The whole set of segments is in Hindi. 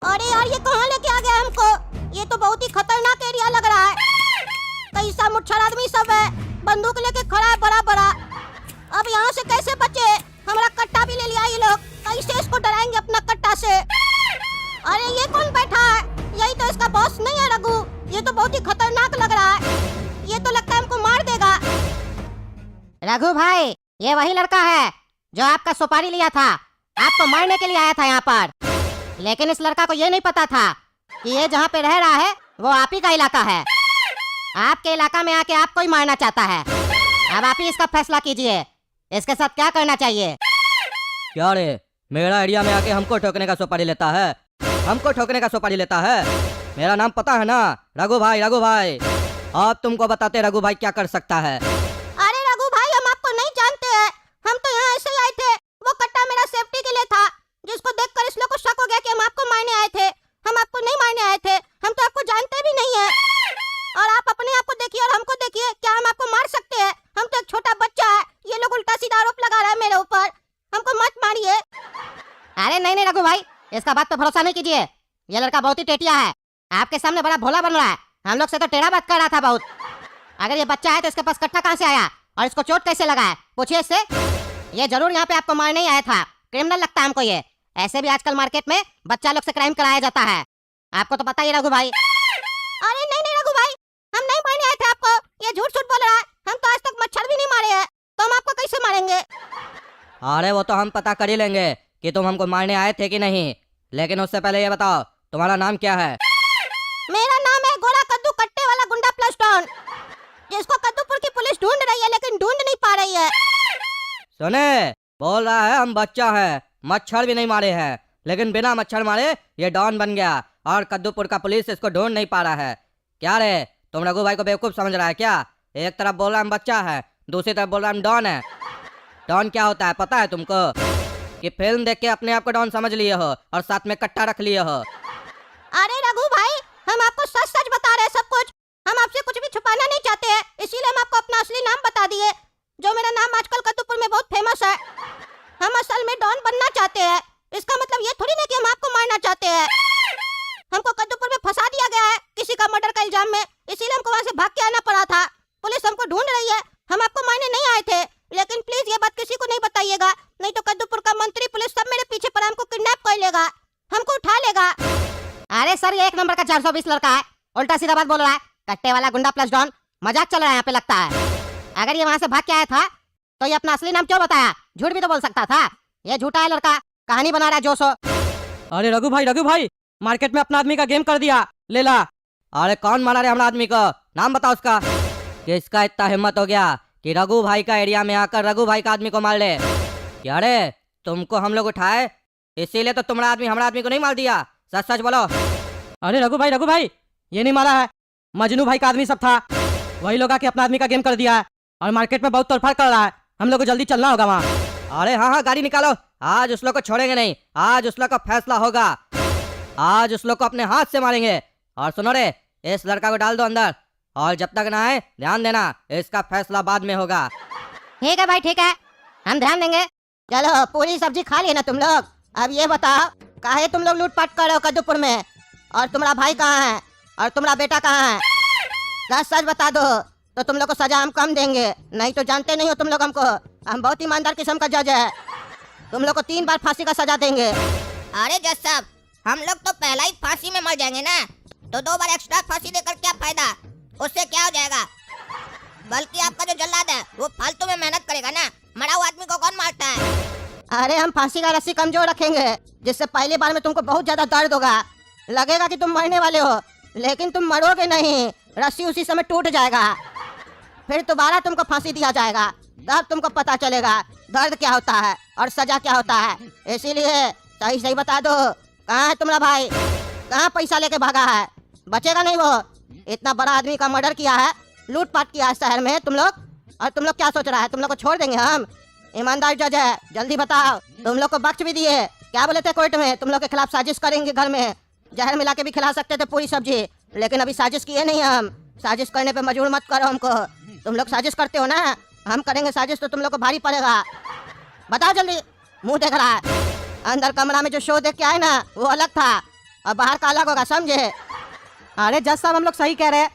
अरे यार ये कहाँ लेके आ गया हमको? ये तो बहुत ही खतरनाक एरिया लग रहा है। कई सा मुच्छर आदमी सब है, बंदूक लेके खड़ा है बड़ा बड़ा। अब यहाँ से कैसे बचे? हमारा कट्टा भी ले लिया ये लोग, कैसे इसको डराएंगे अपना कट्टा से? अरे ये कौन बैठा है? यही तो इसका बॉस नहीं है रघु? ये तो बहुत ही खतरनाक लग रहा है, ये तो लगता है हमको मार देगा। रघु भाई, ये वही लड़का है जो आपका सुपारी लिया था, आपको मारने के लिए आया था यहाँ पर। लेकिन इस लड़का को ये नहीं पता था कि ये जहाँ पे रह रहा है वो आप ही का इलाका है। आपके इलाका में आके आपको ही मारना चाहता है। अब आप ही इसका फैसला कीजिए, इसके साथ क्या करना चाहिए। क्या रे, मेरा एरिया में आके हमको ठोकने का सुपारी लेता है? हमको ठोकने का सुपारी लेता है? मेरा नाम पता है ना, रघु भाई। रघु भाई, अब तुमको बताते रघु भाई क्या कर सकता है। अरे रघु भाई, हम आपको नहीं जानते हैं, हम तो यहाँ ऐसे ही आए थे। वो कट्टा मेरा सेफ्टी के लिए था, जिसको देखकर इस लोग को शक हो गया कि हम आपको मारने आए थे। हम आपको नहीं मारने आए थे, हम तो आपको जानते भी नहीं है। और आप अपने आप को देखिए और हमको देखिए, क्या हम आपको मार सकते हैं? हम तो एक छोटा बच्चा है, ये लोग उल्टा सीधा आरोप लगा रहा है मेरे ऊपर। हमको मत मारिए। अरे नहीं नहीं रघु भाई, इसका बात पे भरोसा नहीं कीजिए। ये लड़का बहुत ही टेटिया है, आपके सामने बड़ा भोला बन रहा है। हम लोग से तो टेढ़ा बात कर रहा था बहुत। अगर ये बच्चा है तो इसके पास कट्टा कहाँ से आया और इसको चोट कैसे लगा है, पूछिए इससे। ये जरूर यहाँ पे आपको मारने ही आया था, क्रिमिनल लगता है हमको ये। ऐसे भी आजकल मार्केट में बच्चा लोग से क्राइम कराया जाता है, आपको तो पता ही रघु भाई। अरे नहीं नहीं रघु भाई, हम नहीं मारने आए थे आपको, ये झूठ झूठ बोल रहा है। हम तो आज तक मच्छर भी नहीं मारे हैं, तो हम आपको कैसे मारेंगे? अरे वो तो हम पता कर ही लेंगे कि तुम हमको मारने आए थे कि नहीं, लेकिन उससे पहले ये बताओ तुम्हारा नाम क्या है? मेरा नाम है गोरा कद्दू कट्टे वाला गुंडा प्लस टॉन, जिसको कद्दूपुर की पुलिस ढूंढ रही है लेकिन ढूंढ नहीं पा रही है। सुने, बोल रहा है हम बच्चा है, मच्छर भी नहीं मारे हैं, लेकिन बिना मच्छर मारे ये डॉन बन गया और कद्दूपुर का पुलिस इसको ढूंढ नहीं पा रहा है। क्या रे, तुम रघु भाई को बेवकूफ समझ रहा है क्या? एक तरफ बोल रहा है हम बच्चा है, दूसरी तरफ बोल रहा है हम डॉन है। डॉन क्या होता है पता है तुमको? कि फिल्म देख के अपने आप को डॉन समझ लिए हो और साथ में कट्टा रख लिए हो। अरे रघु भाई, हम आपको सच सच बता रहे हैं सब कुछ। हम आपसे कुछ भी छुपाना नहीं चाहते हैं, इसीलिए हम आपको अपना असली नाम बता दिए, जो मेरा नाम आजकल कद्दूपुर में बहुत फेमस है। हम असल में डॉन बनना चाहते हैं, इसका मतलब ये थोड़ी ना कि हम आपको मारना चाहते हैं। हमको कद्दूपुर में फंसा दिया गया है किसी का मर्डर का इल्जाम में, इसीलिए हमको वहाँ से भाग के आना पड़ा था। पुलिस हमको ढूंढ रही है, हम आपको मारने नहीं आए थे। लेकिन प्लीज ये बात किसी को नहीं बताइएगा, नहीं तो कद्दूपुर का मंत्री पुलिस सब मेरे पीछे पड़ हमको किडनैप कर लेगा, हमको उठा लेगा। अरे सर, ये एक नंबर का 420 लड़का है, उल्टा सीधा बात बोल रहा है। कट्टे वाला गुंडा प्लस डॉन, मजाक चल रहा है यहाँ पे लगता है। अगर ये वहाँ से भाग के आया था तो ये अपना असली नाम क्यों बताया? झूठ भी तो बोल सकता था। ये झूठा है लड़का, कहानी बना रहा है जोशो। अरे रघु भाई, मार्केट में अपना आदमी का गेम कर दिया, ले ला। अरे कौन मारा रे हमारा आदमी को? नाम बताओ उसका। किसका इतना हिम्मत हो गया कि रघु भाई का एरिया में आकर रघु भाई का आदमी को मार ले? क्या रे, तुमको हम लोग उठाए इसीलिए तो तुम्हारा आदमी हमारा आदमी को नहीं मार दिया? सच सच बोलो। अरे रघु भाई, ये नहीं मारा है, मजनू भाई का आदमी सब था, वही लोग आके अपना आदमी का गेम कर दिया है और मार्केट में बहुत तोड़फाड़ कर रहा है। हम लोग को जल्दी चलना होगा वहाँ। अरे हाँ, गाड़ी निकालो, आज उस लोग को छोड़ेंगे नहीं, आज उस लोग का फैसला होगा, आज उस लोग को अपने हाथ से मारेंगे। और सुनो रे, इस लड़का को डाल दो अंदर, और जब तक ना आए ध्यान देना, इसका फैसला बाद में होगा। ठीक है भाई, ठीक है, हम ध्यान देंगे। चलो, पूरी सब्जी खा ली ना तुम लोग? अब ये बताओ, काहे तुम लोग लूटपाट कर रहे हो कद्दूपुर में? और तुम्हारा भाई कहाँ है और तुम्हारा बेटा कहाँ है? सच सच बता दो तो तुम लोग को सजा हम कम देंगे, नहीं तो जानते नहीं हो तुम लोग हमको, हम बहुत ईमानदार किस्म का जज है। तुम लोग को 3 बार फांसी का सजा देंगे। अरे जज साहब, हम लोग तो पहला ही फांसी में मर जाएंगे ना, तो 2 बार एक्स्ट्रा फांसी देकर क्या फायदा? उससे क्या हो जाएगा? बल्कि आपका जो जल्लाद है वो फालतू में मेहनत करेगा ना, मरा हुआ आदमी को कौन मारता है? अरे हम फांसी का रस्सी कमजोर रखेंगे, जिससे पहली बार में तुमको बहुत ज्यादा दर्द होगा, लगेगा कि तुम मरने वाले हो, लेकिन तुम मरोगे नहीं, रस्सी उसी समय टूट जाएगा। फिर दोबारा तुमको फांसी दिया जाएगा, तब तुमको पता चलेगा दर्द क्या होता है और सजा क्या होता है। इसीलिए सही सही बता दो, कहाँ है तुम्हारा भाई? कहाँ पैसा लेके भागा है? बचेगा नहीं वो, इतना बड़ा आदमी का मर्डर किया है, लूटपाट किया है शहर में तुम लोग, और तुम लोग क्या सोच रहा है तुम लोग को छोड़ देंगे हम? ईमानदार जज है, जल्दी बताओ। तुम लोग को बख्श भी दिए, क्या बोले थे कोर्ट में, तुम लोग के खिलाफ साजिश करेंगे, घर में जहर मिला के भी खिला सकते थे पूरी सब्जी, लेकिन अभी साजिश किए नहीं हम। साजिश करने पे मजबूर मत करो हमको, तुम लोग साजिश करते हो ना, हम करेंगे साजिश तो तुम लोग को भारी पड़ेगा। बताओ जल्दी, मुंह देख रहा है। अंदर कमरा में जो शो देख के आए ना वो अलग था, और बाहर का अलग होगा, समझे? अरे जज साहब हम लोग सही कह रहे हैं,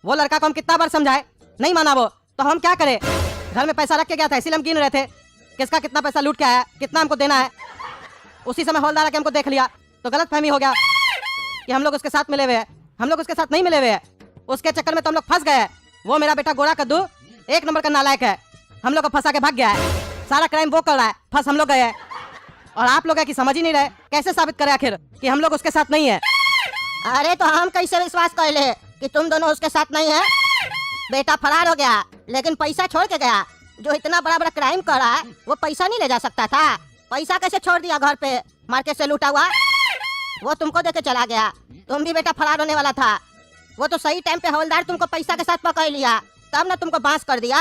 वो लड़का को हम कितना बार समझाए, नहीं माना वो, तो हम क्या करें? घर में पैसा रख के गया था, इसीलिए हम गिन रहे थे किसका कितना पैसा लूट के आया, कितना हमको देना है। उसी समय हौलदार आके हमको देख लिया तो गलत फहमी हो गया कि हम लोग उसके साथ मिले हुए हैं। हम लोग उसके साथ नहीं मिले हुए हैं, उसके चक्कर में तो हम लोग फंस गए हैं। वो मेरा बेटा गोरा कद्दू 1 नंबर का नालायक है, हम लोग को फंसा के भाग गया है। सारा क्राइम वो कर रहा है, फंस हम लोग गए हैं। और आप लोग है कि समझ ही नहीं रहे, कैसे साबित करें आखिर कि हम लोग उसके साथ नहीं है? अरे तो हम कैसे विश्वास कर ले कि तुम दोनों उसके साथ नहीं है? बेटा फरार हो गया लेकिन पैसा छोड़ के गया। जो इतना बड़ा बड़ा क्राइम कर रहा है वो पैसा नहीं ले जा सकता था? पैसा कैसे छोड़ दिया घर पे मार्केट से लूटा हुआ? वो तुमको देके चला गया, तुम भी बेटा फरार होने वाला था। वो तो सही टाइम पे हवलदार तुमको पैसा के साथ पकड़ लिया, तब ना तुमको बांस कर दिया।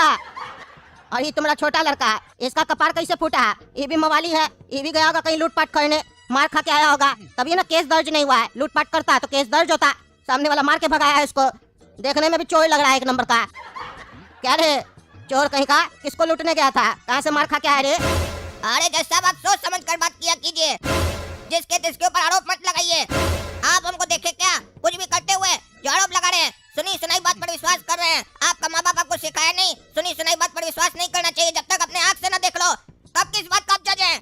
और ये तुम्हारा छोटा लड़का, इसका कपार कैसे फूटा? ये भी मवाली है, ये भी गया होगा कहीं लूटपाट करने, मार खा के आया होगा, तभी ना केस दर्ज नहीं हुआ है। लूटपाट करता तो केस दर्ज होता, सामने वाला मार के भगाया है इसको। देखने में भी चोर लग रहा है 1 नंबर का। क्या रे चोर कहीं का, किसको लूटने गया था, कहाँ से मार खा के आया रे? अरे जज साहब आप सोच समझ कर बात किया कीजिए, जिसके तिसके ऊपर आरोप मत लगाइए। आप हमको देखे क्या कुछ भी करते हुए जो आरोप लगा रहे हैं? सुनी सुनाई बात पर विश्वास कर रहे हैं। आपका माँ बाप आपको सिखाया नहीं, सुनी सुनाई बात पर विश्वास नहीं करना चाहिए। जब तक अपने आँख से न देख लो तब किस बात का आप जज हैं?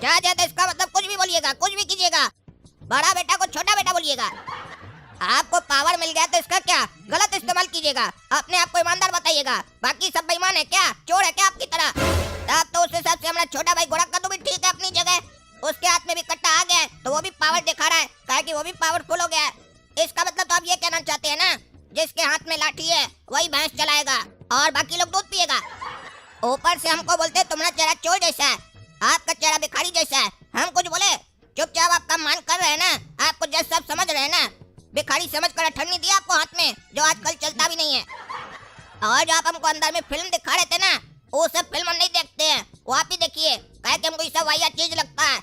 जज है तो इसका मतलब कुछ भी बोलिएगा, कुछ भी कीजिएगा, बड़ा बेटा को छोटा बेटा बोलिएगा। आपको पावर मिल गया तो इसका क्या गलत इस्तेमाल कीजिएगा। अपने आप को ईमानदार बताइएगा, बाकी सब बेईमान है क्या, चोर है क्या आपकी तरह? तब तो उस हिसाब से हमारा छोटा भाई गोरा कद्दू भी ठीक है अपनी जगह। उसके हाथ में भी कट्टा आ गया है तो वो भी पावर दिखा रहा है, कहा कि वो भी पावरफुल हो गया है। इसका मतलब तो आप ये कहना चाहते हैं ना, जिसके हाथ में लाठी है वही भैंस चलाएगा और बाकी लोग दूध पिएगा। ऊपर से हमको बोलते तुम्हारा चेहरा चोर जैसा है, आपका चेहरा भिखारी जैसा है। हम कुछ बोले? चुपचाप आप काम मान कर रहे हैं ना, आपको जज सब समझ रहे हैं ना। भिखारी समझ कर अठन्नी दिया आपको हाथ में, जो आजकल चलता भी नहीं है। और जो आप हमको अंदर में फिल्म दिखा रहे थे ना, वो सब फिल्म हम नहीं देखते हैं, वो आप ही देखिए, कहे कि हमको ये सब वाहियात चीज लगता है।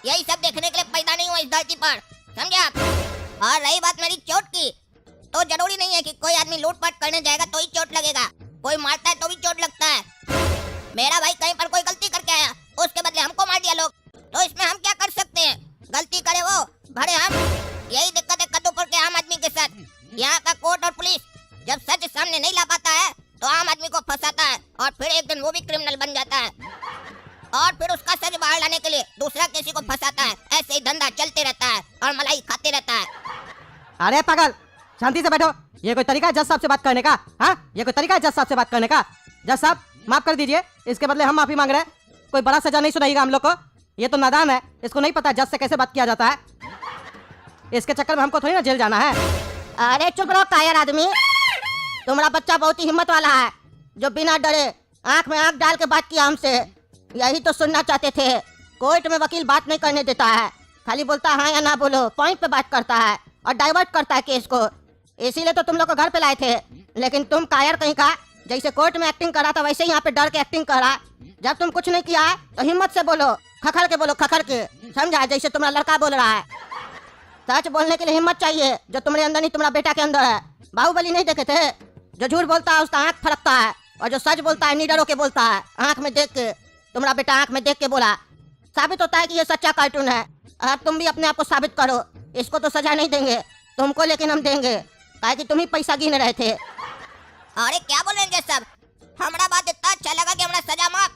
यही सब देखने के लिए पैदा नहीं हुआ इस धरती पर, समझे आप? और रही बात मेरी चोट की, तो जरूरी नहीं है कि कोई आदमी लूटपाट करने जाएगा तो ही चोट लगेगा, कोई मारता है तो भी चोट लगता है। मेरा भाई कहीं पर कोई गलती करके आया, उसके बदले हमको मार दिया लोग, तो इसमें हम क्या कर सकते हैं? गलती करे वो भरे हम। यही दिक्कत है कद्दूपुर के आम आदमी के साथ। यहाँ का कोर्ट और पुलिस जब सच सामने नहीं ला पाता है तो आम आदमी को फंसाता है और फिर एक दिन वो भी क्रिमिनल बन जाता है और फिर उसका सच बाहर लाने के लिए दूसरा किसी को फंसाता है। ऐसे ही धंधा चलते रहता है और मलाई खाते रहता है। अरे पागल, शांति से बैठो। ये कोई तरीका है जज साहब से बात करने का? हाँ, ये कोई तरीका है जज साहब से बात करने का? जज साहब माफ कर दीजिए, इसके बदले हम माफी मांग रहे हैं। कोई बड़ा सजा नहीं सुनाएगा हम लोग को, ये तो नादान है, इसको नहीं पता जज से कैसे बात किया जाता है। इसके चक्कर में हमको थोड़ी ना जेल जाना है। अरे चुप रहो कायर आदमी, तुम्हारा बच्चा बहुत ही हिम्मत वाला है, जो बिना डरे आंख में आंख डाल के बात किया हमसे। यही तो सुनना चाहते थे। कोर्ट में वकील बात नहीं करने देता है, खाली बोलता है हाँ या ना बोलो, पॉइंट पे बात करता है और डाइवर्ट करता है केस को। इसीलिए तो तुम लोग को घर पे लाए थे, लेकिन तुम कायर कहीं का, जैसे कोर्ट में एक्टिंग करा था वैसे ही यहाँ पे डर के एक्टिंग करा। जब तुम कुछ नहीं किया है तो हिम्मत से बोलो, खखड़ के बोलो, खखड़ के, समझा? जैसे तुम्हारा लड़का बोल रहा है। सच बोलने के लिए हिम्मत चाहिए, जो तुम्हारे अंदर नहीं तुम्हारा बेटा के अंदर है। बाहुबली नहीं देखे थे? जो झूठ बोलता है उसका आंख फड़कता है, और जो सच बोलता है निडर होके बोलता है, आंख में देख के। तुम्हारा बेटा आंख में देख के बोला, साबित होता है कि ये सच्चा कार्टून है। अब तुम भी अपने आप को साबित करो। इसको तो सजा नहीं देंगे तुमको, लेकिन हम देंगे, काहे कि तुम ही पैसा गिन रहे थे। अरे क्या बोल रहे हैं जज साहब? हमारा बात इतना अच्छा लगा कि हमारा सजा माफ।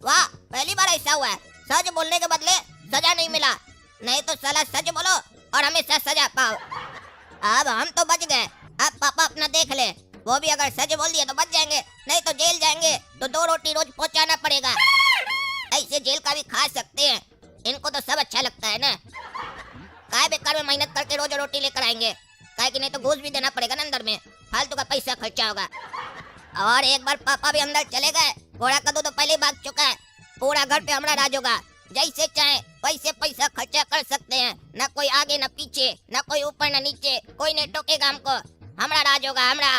वाह, पहली बार ऐसा हुआ है, सच बोलने के बदले सजा नहीं मिला। नहीं तो साला सच बोलो और हमेशा सजा पाओ। अब हम तो बच गए, अब पापा अपना देख ले, वो भी अगर सच बोल दिया तो बच जाएंगे, नहीं तो जेल जाएंगे तो 2 रोटी रोज पहुंचाना पड़ेगा। ऐसे जेल का भी खा सकते हैं, इनको तो सब अच्छा लगता है ना। काय बेकार में मेहनत करके रोज रोटी लेकर आएंगे, काय कि नहीं तो घूस भी देना पड़ेगा ना अंदर में, फालतू का पैसा खर्चा होगा। और एक बार पापा भी अंदर चले गए, घोड़ा कद्दू तो पहले भाग चुका है, पूरा घर पे हमारा राज होगा। जैसे चाहे वैसे पैसा खर्चा कर सकते हैं, न कोई आगे न पीछे, न कोई ऊपर न नीचे, कोई नहीं टोकेगा हमको। हमारा राज होगा, हमारा।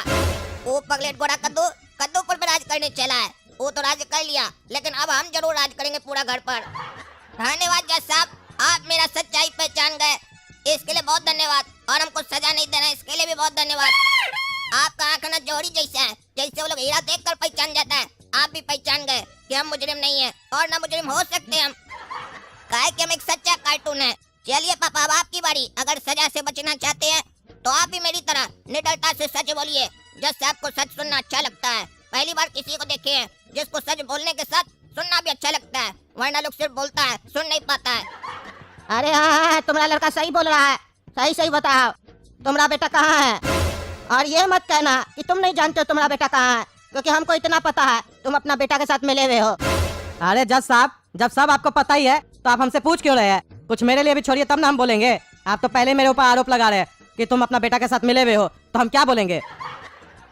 वो पगलेट घोड़ा कद्दू कद्दूपुर पर राज करने चला है, वो तो राज कर लिया, लेकिन अब हम जरूर राज करेंगे पूरा घर पर। धन्यवाद जज साहब, आप मेरा सच्चाई पहचान गए, इसके लिए बहुत धन्यवाद। और हमको सजा नहीं देना, इसके लिए भी बहुत धन्यवाद। आपका आंख ना जोड़ी जैसा है, जैसे वो लोग हीरा देख कर पहचान जाता है, आप भी पहचान गए कि हम मुजरिम नहीं है और ना मुजरिम हो सकते हम। काहे कि हम एक सच्चा कार्टून है, चलिए पापा, अब आपकी बारी। अगर सजा से बचना चाहते हैं तो आप भी मेरी तरह निडरता से सच बोलिए। जैसे आपको सच सुनना अच्छा लगता है। पहली बार किसी को देखे हैं जिसको सच बोलने के साथ सुनना भी अच्छा लगता है, वरना लोग सिर्फ बोलता है, सुन नहीं पाता है। अरे हाँ, तुम्हारा लड़का सही बोल रहा है। सही सही बताओ, तुम्हारा बेटा कहाँ है? और ये मत कहना कि तुम नहीं जानते हो तुम्हारा बेटा कहाँ है, क्योंकि हमको इतना पता है तुम अपना बेटा के साथ मिले हुए हो। अरे जज साहब, जब सब आपको पता ही है तो आप हमसे पूछ क्यों रहे हैं? कुछ मेरे लिए भी छोड़िए, तब ना हम बोलेंगे। आप तो पहले मेरे ऊपर आरोप लगा रहे हैं कि तुम अपना बेटा के साथ मिले हुए हो, तो हम क्या बोलेंगे?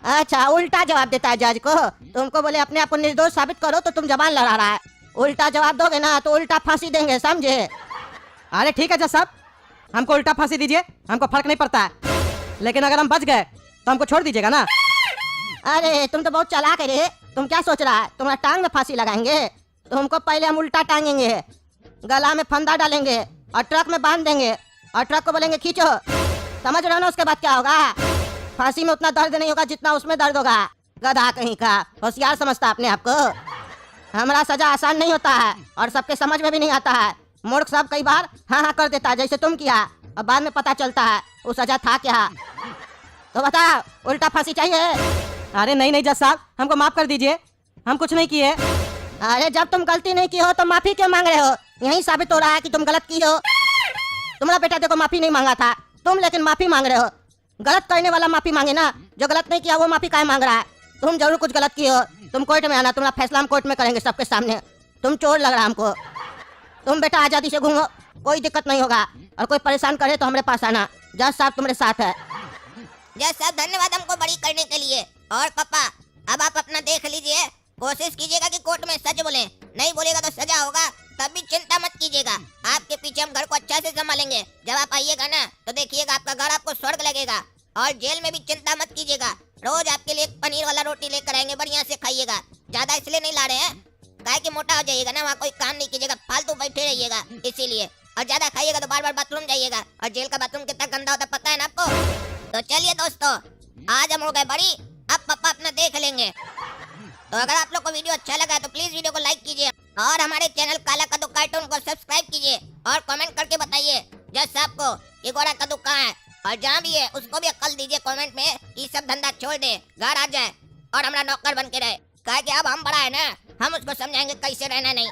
अच्छा, उल्टा जवाब देता है जज को। तुमको बोले अपने आप को निर्दोष साबित करो तो तुम जबान लड़ा रहा है। उल्टा जवाब दोगे ना तो उल्टा फांसी देंगे, समझे? अरे ठीक है जज साहब, हमको उल्टा फांसी दीजिए, हमको फर्क नहीं पड़ता है। लेकिन अगर हम बच गए तो हमको छोड़ दीजिएगा ना? अरे तुम तो बहुत चालाक है रे। तुम क्या सोच रहा है तुम्हारा टांग में फांसी लगाएंगे? तुमको पहले हम उल्टा टांगेंगे, गला में फंदा डालेंगे और ट्रक में बांध देंगे और ट्रक को बोलेंगे खींचो। समझ रहे हो ना? उसके बाद क्या होगा? फांसी में उतना दर्द नहीं होगा जितना उसमें दर्द होगा। गधा कहीं का, होशियार समझता अपने आप को। हमारा सजा आसान नहीं होता है और सबके समझ में भी नहीं आता है। मूर्ख सब कई बार हाँ हाँ कर देता है, जैसे तुम किया, और बाद में पता चलता है वो सजा था क्या। तो बताओ, उल्टा फांसी चाहिए? अरे नहीं नहीं जज साहब, हमको माफ कर दीजिए, हम कुछ नहीं किए। अरे जब तुम गलती नहीं की हो तो माफी क्यों मांग रहे हो? यही साबित हो रहा है कि तुम गलत की हो। तुम्हारा बेटा देखो माफी नहीं मांगा था तुम, लेकिन माफी मांग रहे हो। गलत करने वाला माफी मांगे ना, जो गलत नहीं किया वो माफी काहे मांग रहा है? तुम जरूर कुछ गलत की हो। तुम कोर्ट में आना, तुम्हारा फैसला हम कोर्ट में करेंगे सबके सामने। तुम चोर लग रहा हमको। तुम बेटा आजादी से घूमो, कोई दिक्कत नहीं होगा। और कोई परेशान करे तो हमारे पास आना, जज साहब तुम्हारे साथ है। जज साहब धन्यवाद हमको बरी करने के लिए। और पापा, अब आप अपना देख लीजिए, कोशिश कीजिएगा कि कोर्ट में सच बोले। नहीं बोलेगा तो सजा होगा, तब भी चिंता मत कीजिएगा। आपके पीछे हम घर को अच्छा से संभालेंगे। जब आप आइएगा ना तो देखिएगा आपका घर आपको स्वर्ग लगेगा। और जेल में भी चिंता मत कीजिएगा, रोज आपके लिए एक पनीर वाला रोटी लेकर आएंगे, बढ़िया से खाइएगा। ज्यादा इसलिए नहीं ला रहे हैं काहे कि मोटा हो जाइएगा ना, वहाँ कोई काम नहीं कीजिएगा, फालतू बैठे रहिएगा इसीलिए। और ज्यादा खाइएगा तो बार बार बाथरूम जाइएगा, और जेल का बाथरूम कितना गंदा होता है पता है ना आपको। तो चलिए दोस्तों, आज हम हो गए बड़ी, अब पापा अपना देख लेंगे। तो अगर आप लोग को वीडियो अच्छा लगा तो प्लीज वीडियो को लाइक कीजिए और हमारे चैनल काला कद्दू कार्टून को सब्सक्राइब कीजिए और कमेंट करके बताइए जज साहब को कि गोरा कद्दू कहाँ है, और जहाँ भी है उसको भी अक्ल दीजिए कमेंट में कि सब धंधा छोड़ दे, घर आ जाए और हमारा नौकर बन के रहे। कहा कि अब हम बड़ा है ना, हम उसको समझाएंगे कैसे रहना नहीं।